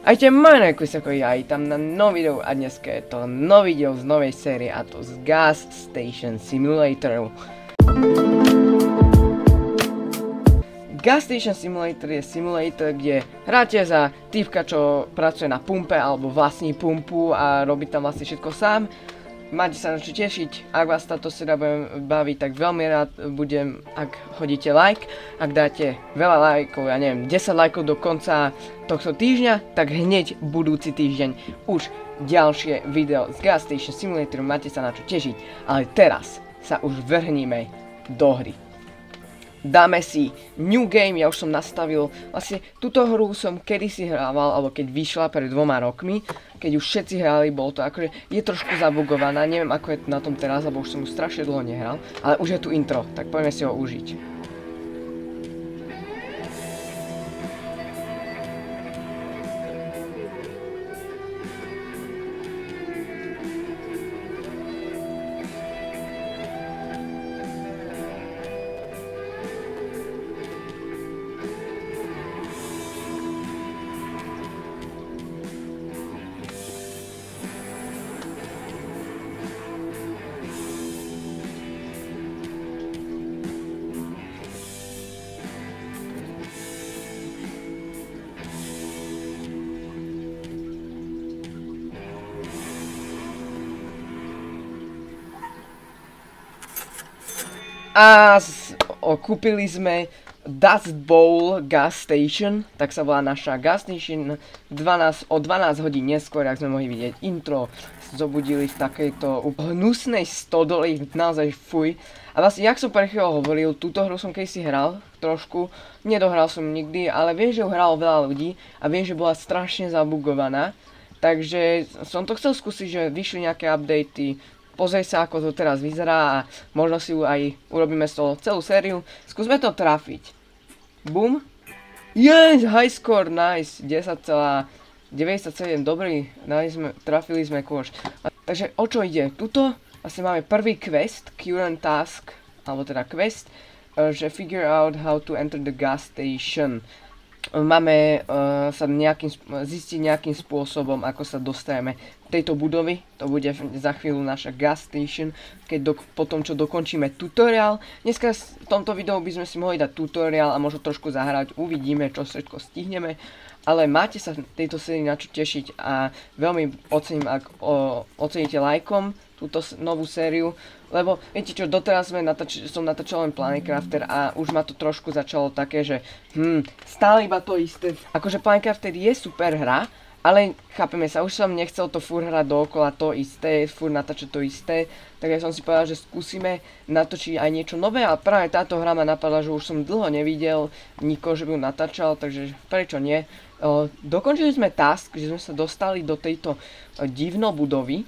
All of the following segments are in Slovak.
Ajte, meno je Kusako, ja tam na nový video a dneska je to nový diel z novej série a to z Gas Station Simulator. Gas Station Simulator je simulator, kde hráte za týpka, čo pracuje na pumpe alebo vlastní pumpu a robí tam vlastne všetko sám. Máte sa na čo tešiť, ak vás táto séria bude baviť, tak veľmi rád budem, ak hodíte like. Ak dáte veľa lajkov, ja neviem, 10 lajkov do konca tohto týždňa, tak hneď budúci týždeň už ďalšie video z Gas Station Simulator, máte sa na čo tešiť. Ale teraz sa už vrhníme do hry. Dáme si New Game, ja už som nastavil, vlastne túto hru som kedysi hrával, alebo keď vyšla pred 2 rokmi, keď už všetci hrali, bol to akože, je trošku zabugovaná, neviem ako je na tom teraz, lebo už som ju strašne dlho nehral, ale už je tu intro, tak poďme si ho užiť. A kúpili sme Dust Bowl Gas Station, tak sa volá naša Gas Station. O 12 hodín neskôr, ak sme mohli vidieť intro, zobudili v takejto hnusnej stodoli, naozaj fuj. A vlastne, jak som pre chvíľu hovoril, túto hru som kedysi hral trošku, nedohral som nikdy, ale viem, že ju hralo veľa ľudí a viem, že bola strašne zabugovaná. Takže som to chcel skúsiť, že vyšli nejaké updaty. Pozri sa, ako to teraz vyzerá a možno si ju aj urobíme z toho celú sériu. Skúsme to trafiť. Boom. Yes, high score, nice. 10,97, dobrý. Trafili sme kôž. Takže o čo ide? Tuto vlastne máme prvý quest, current task, alebo teda quest, že figure out how to enter the gas station. Máme sa zistiť nejakým spôsobom, ako sa dostaneme tejto budovy. To bude za chvíľu naša gas station, po tom, čo dokončíme tutoriál. Dneska v tomto videu by sme si mohli dať tutoriál a možno trošku zahrať, uvidíme, čo všetko stihneme. Ale máte sa v tejto sérii na čo tešiť a veľmi ocením, ak oceníte lajkom túto novú sériu, lebo viete čo, doteraz som natáčal len Planecrafter a už ma to trošku začalo také, že stále iba to isté. Akože Planecrafter je super hra, ale chápeme sa, už som nechcel to furt hrať dookola to isté, furt natáčať to isté, tak ja som si povedal, že skúsime natočiť aj niečo nové a práve táto hra ma napadla, že už som dlho nevidel nikoho, že by ju natáčal, takže prečo nie. Dokončili sme task, že sme sa dostali do tejto divno budovy.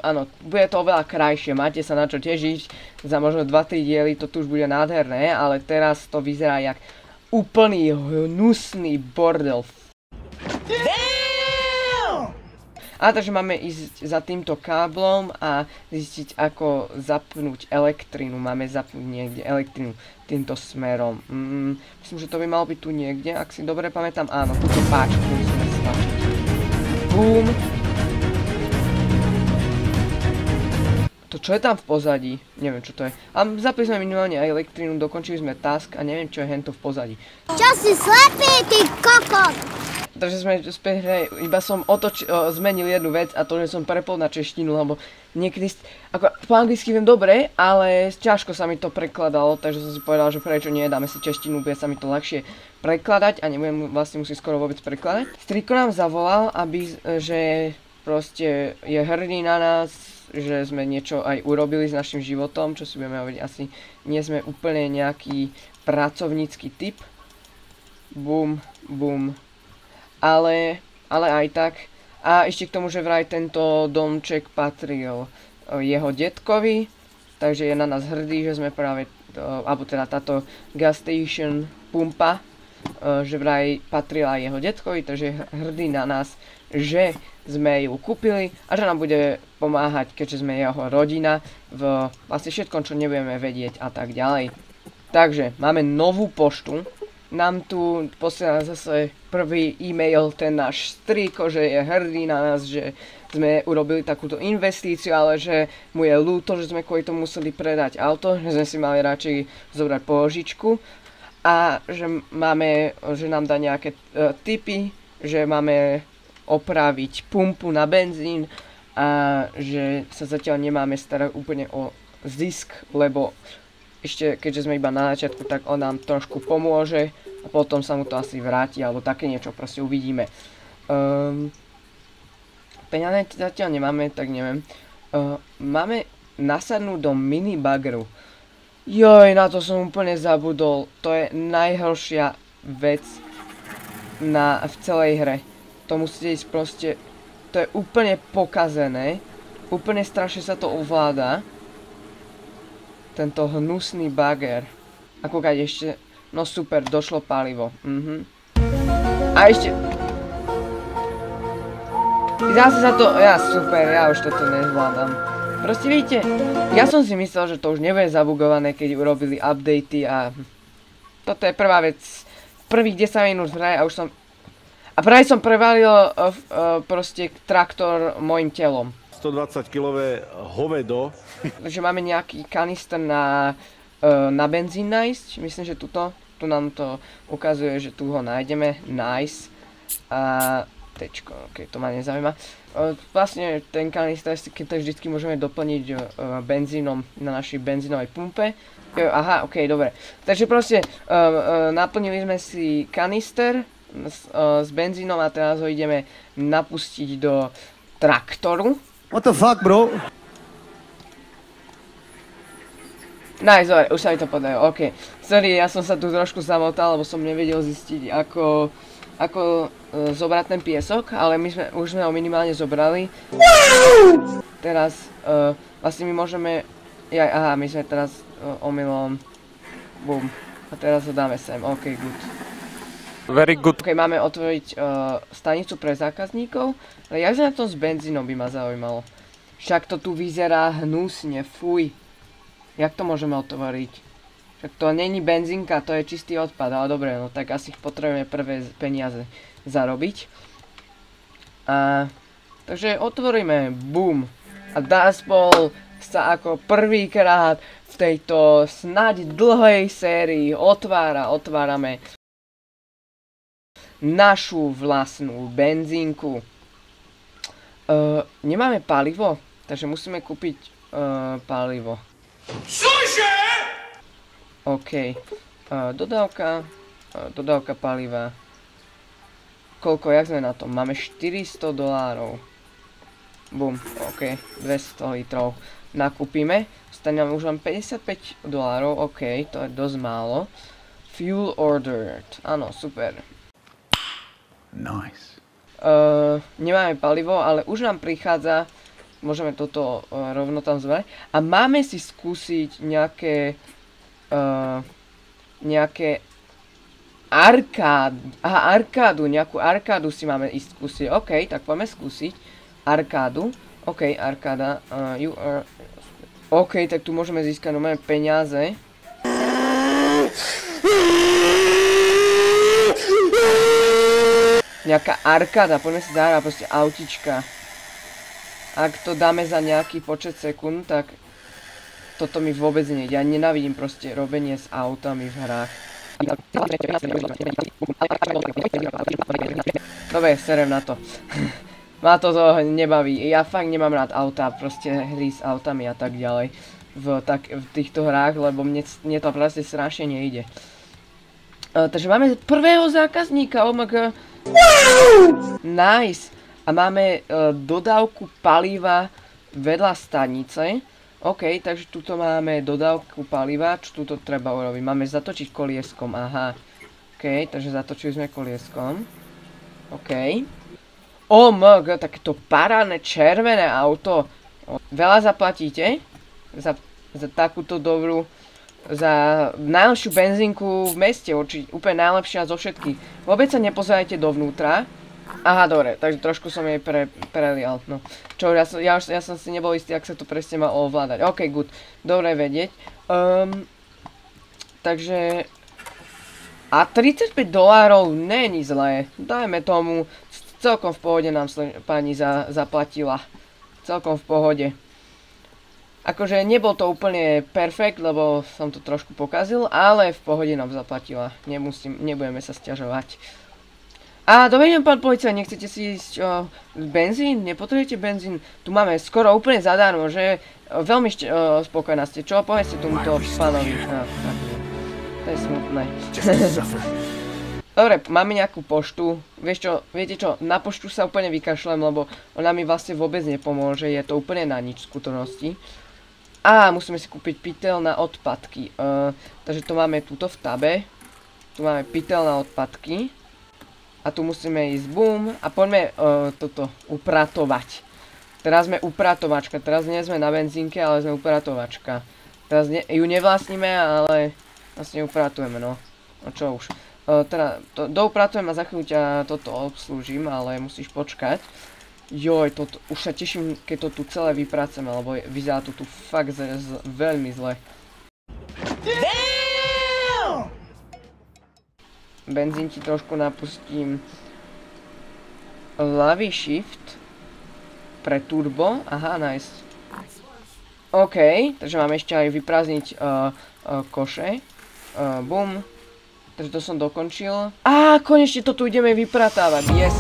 Áno, bude to oveľa krajšie, máte sa na čo tešiť, za možno 2-3 diely to tu už bude nádherné, ale teraz to vyzerá jak úplný hnusný bordel. A takže máme ísť za týmto káblom a zistiť, ako zapnúť elektrínu. Máme zapnúť niekde elektrínu týmto smerom. Myslím, že to by malo byť tu niekde, ak si dobre pamätám. Áno, túto páčku musíme stlačiť. Boom. To čo je tam v pozadí? Neviem, čo to je. A zapli sme minimálne aj elektrínu, dokončili sme task a neviem, čo je hento v pozadí. Čo si slepý, ty kokot? Takže sme späť hre, iba som zmenil jednu vec a to, že som prepol na češtinu, lebo niekedy, ako po anglicky viem dobre, ale ťažko sa mi to prekladalo, takže som si povedal, že prečo nie, dáme si češtinu, bude sa mi to ľahšie prekladať a nebudem vlastne musieť skoro vôbec prekladať. Striko nám zavolal, že proste je hrdý na nás, že sme niečo aj urobili s našim životom, čo si budeme hovoriť, asi nie sme úplne nejaký pracovnícky typ. Bum, bum. Ale aj tak. A ešte k tomu, že vraj tento domček patril jeho detkovi, takže je na nás hrdý, že sme práve, alebo teda táto gas station pumpa, že vraj patrila jeho detkovi, takže je hrdý na nás, že sme ju kúpili a že nám bude pomáhať, keďže sme jeho rodina v vlastne všetkom, čo nebudeme vedieť a tak ďalej. Takže máme novú poštu, nám tu posiela zase prvý e-mail ten náš strýko, že je hrdý na nás, že sme urobili takúto investíciu, ale že mu je ľúto, že sme kvôli tomu museli predať auto, že sme si mali radšej zobrať pôžičku a že nám dá nejaké tipy, že máme opraviť pumpu na benzín a že sa zatiaľ nemáme starať úplne o zisk, lebo ešte keďže sme iba na začiatku, tak on nám trošku pomôže a potom sa mu to asi vráti, alebo také niečo, proste uvidíme. Peniaze zatiaľ nemáme, tak neviem. Máme nasadnúť do minibagru. Joj, na to som úplne zabudol. To je najhoršia vec v celej hre. To musíte ísť proste, to je úplne pokazené. Úplne strašne sa to ovláda. Tento hnusný bager. Ako keď ešte... No super, došlo palivo. A ešte... Zase sa to... Ja super, ja už toto nezvládam. Proste vidíte, ja som si myslel, že to už nebude zabugované, keď urobili updaty a... Toto je prvá vec. Prvých 10 minút v hre a už som... A práve som prevalil proste traktor môjim telom. 120-kilové hovedo. Takže máme nejaký kanister na benzín nájsť. Myslím, že tu nám to ukazuje, že tu ho nájdeme. Nice. A tečko, ok, to ma nezaujíma. Vlastne ten kanister si keď vždycky môžeme doplniť benzínom na našej benzínovej pumpe. Aha, ok, dobre. Takže proste naplnili sme si kanister s benzínom a teraz ho ideme napustiť do traktoru. What the fuck, bro? Nice, dobre, už sa mi to podarilo, ok. Sorry, ja som sa tu trošku zamotal, lebo som nevedel zistiť, ako zobrať ten piesok, ale už sme ho minimálne zobrali. Teraz, vlastne my môžeme... Aha, my sme teraz omylom... Bum. A teraz ho dáme sem, ok, good. Very good. Ok, máme otvoriť stanicu pre zákazníkov, ale jak na tom s benzínom by ma zaujímalo. Však to tu vyzerá hnusne, fuj. Jak to môžeme otvoriť? Však to není benzínka, to je čistý odpad, ale dobre, no tak asi potrebujeme prvé peniaze zarobiť. Takže otvoríme, boom. A Dust Bowl sa ako prvýkrát v tejto snáď dlhej sérii otvárame našu vlastnú benzínku. Nemáme palivo, takže musíme kúpiť palivo. Cože? OK. Dodávka paliva. Koľko, jak sme na tom? Máme $400. Bum, OK. 200 litrov. Nakúpime. Stane nám už len $55. OK, to je dosť málo. Fuel ordered. Áno, super. Nice. Nemáme palivo, ale už nám prichádza, môžeme toto rovno tam zvrať. A máme si skúsiť nejaké nejakú arkádu si máme ísť skúsiť. OK, tak poďme skúsiť arkádu. OK, arkáda. OK, tak tu môžeme získať nové peniaze. Nejaká arkáda, poďme si zahrať proste autička. Ak to dáme za nejaký počet sekúnd, tak toto mi vôbec nejde. Ja nenávidím proste robenie s autami v hrách. Dobre, serem na to. Ma to nebaví. Ja fakt nemám rád autá, proste hry s autami a tak ďalej. V týchto hrách, lebo mne to proste strašne nejde. Takže máme prvého zákazníka, omg. Nice. A máme dodávku paliva vedľa stanice. OK, takže tuto máme dodávku paliva, čo tuto treba urobiť. Máme zatočiť kolieskom, aha. OK, takže zatočili sme kolieskom. OK. OMG, takéto parádne červené auto. Veľa zaplatíte za takúto dobrú, za najlepšiu benzínku v meste, určite úplne najlepšia zo všetkých. Vôbec sa nepozerajte dovnútra. Aha, dobre, takže trošku som jej prelial, no. Čo, ja som si nebol istý, ak sa to presne má ovládať. OK, good, dobre vedieť. Takže... A $35 není zlé. Dajme tomu, celkom v pohode nám pani zaplatila. Celkom v pohode. Akože nebol to úplne perfekt, lebo som to trošku pokazil, ale v pohode nám zaplatila. Nebudeme sa sťažovať. A dobrý deň, pán policajt, nechcete si ísť benzín? Nepotrebujete benzín? Tu máme skoro úplne zadarmo, že? Veľmi spokojná ste. Čo povedzte tomuto pánovi? To je smutné. Dobre, máme nejakú poštu. Viete čo, na poštu sa úplne vykašlem, lebo ona mi vlastne vôbec nepomôže. Je to úplne na nič v skutočnosti. A musíme si kúpiť pytel na odpadky. Takže to máme tuto v tabe. Tu máme pytel na odpadky. A tu musíme ísť boom. A poďme toto upratovať. Teraz sme upratovačka. Teraz nie sme na benzínke, ale sme upratovačka. Teraz ju nevlastníme, ale vlastne upratujeme, no. No čo už. Teda doupratujem a za chvíľu ťa toto obslúžim, ale musíš počkať. Joj, už sa teším, keď to tu celé vypracujeme, lebo vyzerá to tu fakt veľmi zle. Benzín ti trošku napustím. Ľavý shift. Pre turbo. Aha, nice. OK, takže máme ešte aj vyprázdniť koše. Bum. Takže to som dokončil. Á, konečne to tu ideme vypratávať. Yes.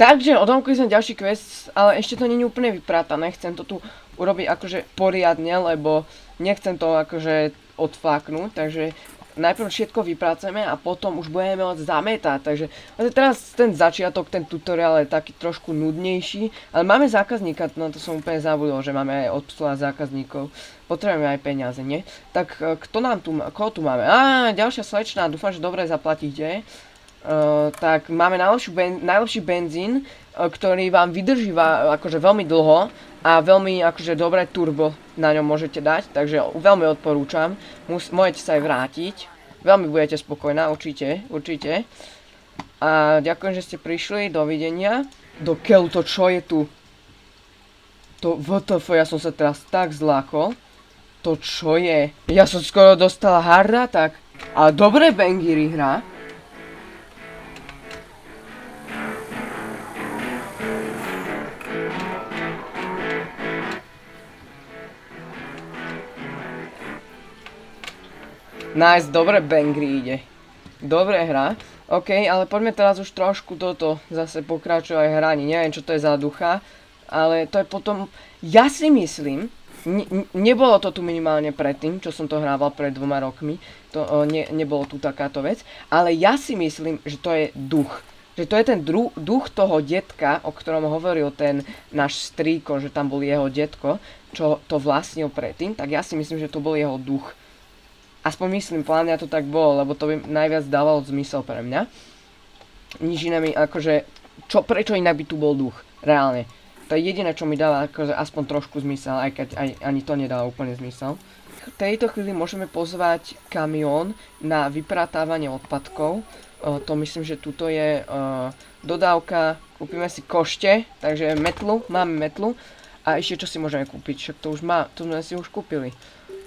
Takže odomkli sme ďalší quest, ale ešte to nie je úplne vyprátané. Chcem to tu urobiť akože poriadne, lebo nechcem to akože odfláknuť, takže najprv všetko vypracujeme a potom už budeme môcť zametať, takže teraz ten začiatok, ten tutoriál je taký trošku nudnejší, ale máme zákazníka, no to som úplne zabudol, že máme aj obsluha zákazníkov, potrebujeme aj peniaze, nie? Tak koho tu máme? Á, ďalšia slečna, dúfam, že dobre zaplatíte. Tak máme najlepší benzín, ktorý vám vydrží akože veľmi dlho a veľmi akože dobré turbo na ňom môžete dať, takže veľmi odporúčam. Môžete sa aj vrátiť, veľmi budete spokojná, určite. A ďakujem, že ste prišli, dovidenia. Do keľu, to čo je tu? To WTF, ja som sa teraz tak zlákol. To čo je? Ja som skoro dostala harda, tak. A dobré bangery hra. Nice, dobre bangry ide. Dobre hra. OK, ale poďme teraz už trošku toto zase pokračovať hraní. Neviem, čo to je za ducha, ale to je potom... Ja si myslím, nebolo to tu minimálne predtým, čo som to hrával pred 2 rokmi. Nebolo tu takáto vec. Ale ja si myslím, že to je duch. Že to je ten duch toho detka, o ktorom hovoril ten náš strýko, že tam bol jeho detko, čo to vlastnil predtým. Tak ja si myslím, že to bol jeho duch. Aspoň myslím, pláne to tak bolo, lebo to by najviac dávalo zmysel pre mňa. Nič iné mi akože, prečo inak by tu bol duch, reálne. To je jediné, čo mi dáva akože aspoň trošku zmysel, aj keď ani to nedáva úplne zmysel. V tejto chvíli môžeme pozvať kamión na vypratávanie odpadkov. To myslím, že tuto je dodávka, kúpime si košte, takže metlu, máme metlu. A ešte čo si môžeme kúpiť, však to už to sme si už kúpili.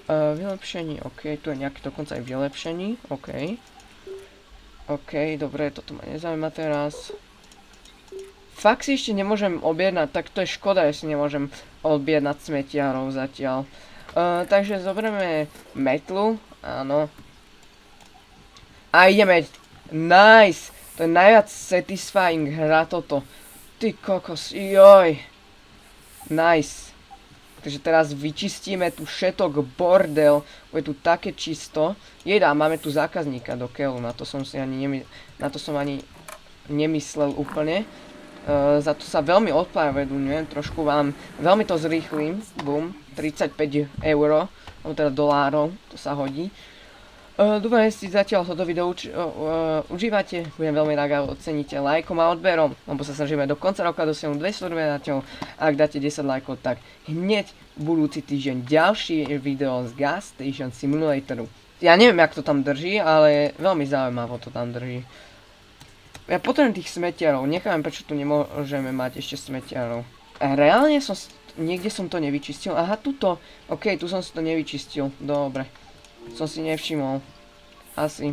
Vylepšení, OK, tu je nejaký dokonca aj vylepšení, OK. OK, dobre, toto ma nezaujíma teraz. Fakt si ešte nemôžem objednať, tak to je škoda, že si nemôžem objednať smetiarov zatiaľ. Takže zoberieme metlu, áno. A ideme, nice, to je najviac satisfying hra toto. Ty kokos, joj. Nice. Takže teraz vyčistíme tu všetok bordel, bude tu také čisto. Jedá, máme tu zákazníka do keľu, na to som ani nemyslel úplne. Za to sa veľmi ospravedlňujem, trošku vám, veľmi to zrýchlim, bum, 35 €, alebo teda dolárov, to sa hodí. Dúfam, že si zatiaľ toto video užívate, budem veľmi rád, ak oceníte lajkom a odberom, lebo sa snažíme do konca roka dosiahnuť 200 odberateľov a ak dáte 10 lajkov, tak hneď budúci týždeň ďalšie video z Gas Station Simulatoru. Ja neviem, jak to tam drží, ale veľmi zaujímavo to tam drží. Ja potrebujem tých smetiarov, nechávam, prečo tu nemôžeme mať ešte smetiarov. A reálne niekde som to nevyčistil, aha, tuto, ok, tu som si to nevyčistil, dobre. Som si nevšimol, asi.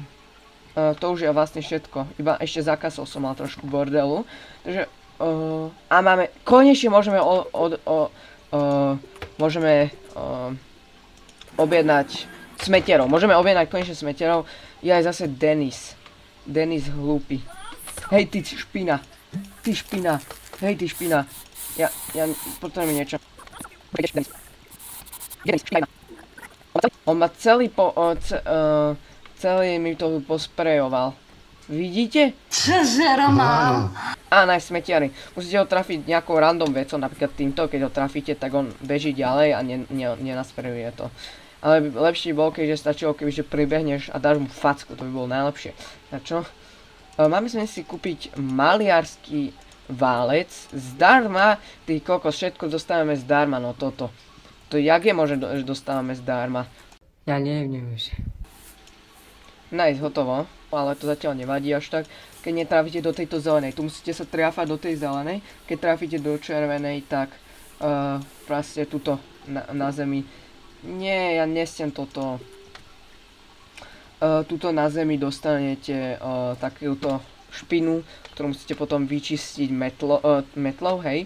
To už je vlastne všetko, iba ešte za kasou som mal trošku bordelu, takže, a máme, konečne môžeme objednať smetiarov, konečne smetiarov, je aj zase Denis hlúpy. Hej ty špina, hej ty špina, ja potrebujem niečo. On ma celý mi to posprejoval. Vidíte? Čože, Roman? Á, nájsť smetiary. Musíte ho trafiť nejakou random vecou, napríklad týmto, keď ho trafíte, tak on beží ďalej a nenasprejuje to. Ale lepšie bol, keďže stačilo, kebyže pribehneš a dáš mu facku, to by bolo najlepšie. Na čo? Máme sme si kúpiť maliarský válec zdarma, ty kokos, všetko dostávame zdarma, no toto. To jak je možné, že dostávame zdarma? Ja neviem už. Nice, hotovo, ale to zatiaľ nevadí až tak. Keď netrafíte do tejto zelenej, tu musíte sa trafať do tej zelenej. Keď trafíte do červenej, tak proste tuto na zemi. Nie, ja nesiem toto. Tuto na zemi dostanete takúto špinu, ktorú musíte potom vyčistiť metlou, hej.